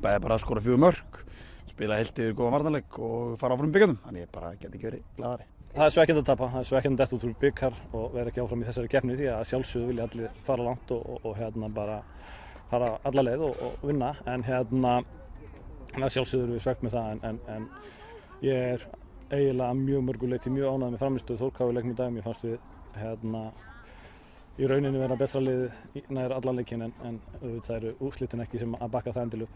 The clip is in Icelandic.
bæði bara að skora 4 mörk, spila heilt yfir góðan varnarleik og fara áfram í bikarnum, þannig ég bara get ekki verið glaðari. Það er svekkjandi að tapa, það er svekkjandi að detta út úr bikar og vera ekki áfram í þessari keppni því að sjálfsögðu vilja allir fara langt og bara fara alla leið og vinna, en að sjálfsögðu erum við svekkt með það, en ég er eiginlega mjög mörgu leyti mjög ánægður með frammistöðu Þór í leiknum í dag. Mér fannst við í rauninni vera betra lið nær allan leikinn, en auðvitað eru úrslitin ekki sem að bakka það endilega upp.